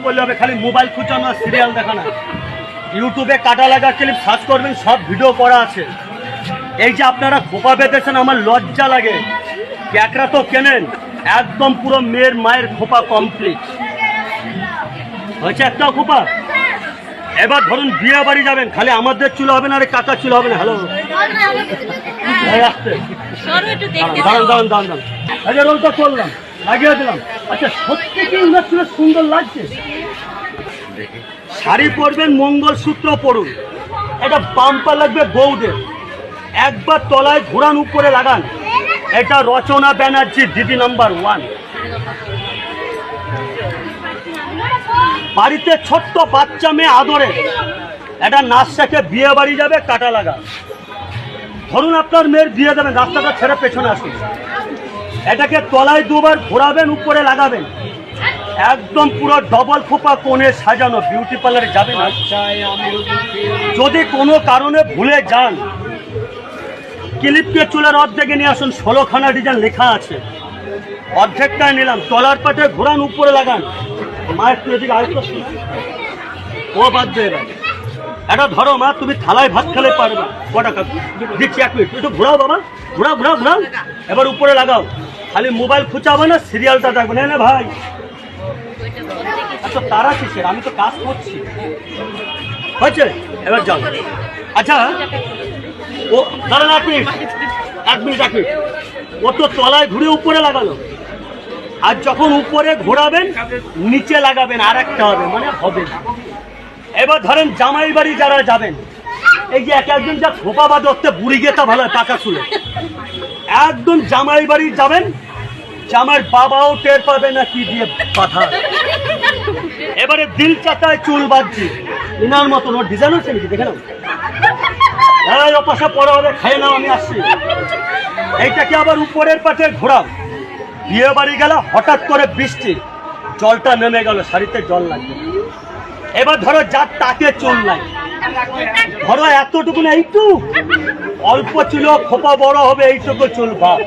করলে হবে, খালি মোবাইল খুঁচানো আর সিরিয়াল দেখা না। ইউটিউবে কাটা লাগা ক্লিপ সার্চ করবেন, সব ভিডিও করা আছে। এই যে আপনারা খোপা বেঁধেছেন, আমার লজ্জা লাগে। ক্যাকরা তো কেনেন, একদম পুরো মেয়ের মায়ের খোপা কমপ্লিট হয়েছে, একটা খোপা। এবার ধরুন বিয়ে বাড়ি যাবেন, খালি আমাদের চুল হবে না, আরে কাকার চুল হবে না। হ্যালো আসতে দাঁড়ান দাঁড়ান দাঁড়ান দাঁড়ান, আগে রোলটা করলাম, লাগিয়ে দিলাম। আচ্ছা সত্যি কি উনার চুলে সুন্দর লাগছে? শাড়ি পরবেন, মঙ্গলসূত্র পরুন, এটা পাম্পা লাগবে বউদের। একবার তলায় ঘোরান, উপরে লাগান। এটা রচনা ব্যানার্জি দিদি নাম্বার 1। বাড়িতে ছোট্ট বাচ্চা মেয়ে আদরে, এটা নাচ শেখে, বিয়ে বাড়ি যাবে, কাটা লাগা। ধরুন আপনার মেয়ের বিয়ে দেবেন, রাস্তাটা ছেড়ে পেছনে আসুন, এটাকে তলায় দুবার ঘোরাবেন, উপরে লাগাবেন। একদম পুরো ডবল খোপা কোণে সাজানো, বিউটি পার্লারে যাবেন। যদি কোনো কারণে ভুলে যান, ক্লিপকে চুলের অর্ধেকে নিয়ে আসুন, 16খানা ডিজাইন লেখা আছে। অর্ধেকটাই নিলাম, তলার পাটে ঘোরান, উপরে লাগান। মায়ের তুই এদিকে আয়ত্ত ও বাদ দেবে। এটা ধরো মা, তুমি থালায় ভাত খেলে পারবে। কটা দিচ্ছি, 1 মিনিট, একটু ঘোরাও বাবা, ঘোরাও ঘোরাও ঘোরাও। এবার উপরে লাগাও, খালি মোবাইল খুঁচাবে না, সিরিয়ালটা দেখবে না। ভাই আচ্ছা তারা কিসের, আমি তো কাজ করছি। হয়েছে, এবার যাও। আচ্ছা ও দাঁড়ান, 1 মিনিট 1 মিনিট 1 মিনিট। ও তো তলায় ঘুরে উপরে লাগালো, আর যখন উপরে ঘোরাবেন নিচে লাগাবেন, আর একটা হবে, মানে হবে না। এবার ধরেন জামাই বাড়ি যারা যাবেন, এই যে একজন যা খোপা বাঁধে, ওতে বুড়ি গেতা ভালো হয়, পাকা চুলে। একদম জামাই বাড়ি যাবেন, জামাইয়ের বাবাও টের পাবে না কি দিয়ে বাঁধা। এবারে দিল চাতায় চুল বাঁধছি, ইনার মতন। ওর ডিজাইন হচ্ছে নাকি দেখে নাও, ও পাশা পরে হবে, খাইয়ে নাও, আমি আসছি। এইটাকে আবার উপরের পাটে ঘোরাও। বিয়ে বাড়ি গেল, হঠাৎ করে বৃষ্টি, জলটা নেমে গেল, শাড়িতে জল লাগবে। এবার ধরো যার তাকে চুল নাই, ধরো এতটুকু না, এইটু অল্প চুল, খোপা বড় হবে, এইটুকু চুল ভাব।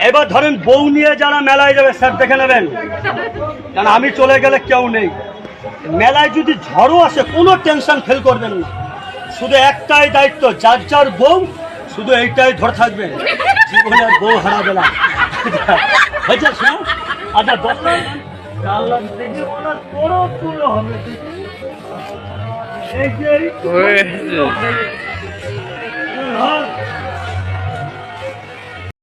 এবার ধরেন বউ নিয়ে যারা মেলায় যাবে, স্যার দেখে নেবেন, কারণ আমি চলে গেলে কেউ নেই। মেলায় যদি ঝড়ও আসে, কোনো টেনশন ফেল করবেন না। শুধু একটাই দায়িত্ব, যার যার বউ, শুধু এইটাই ধরে থাকবেন, জীবনের বউ হারাবে না। হয়েছে শোনো, আচ্ছা 10 হবে, এই যে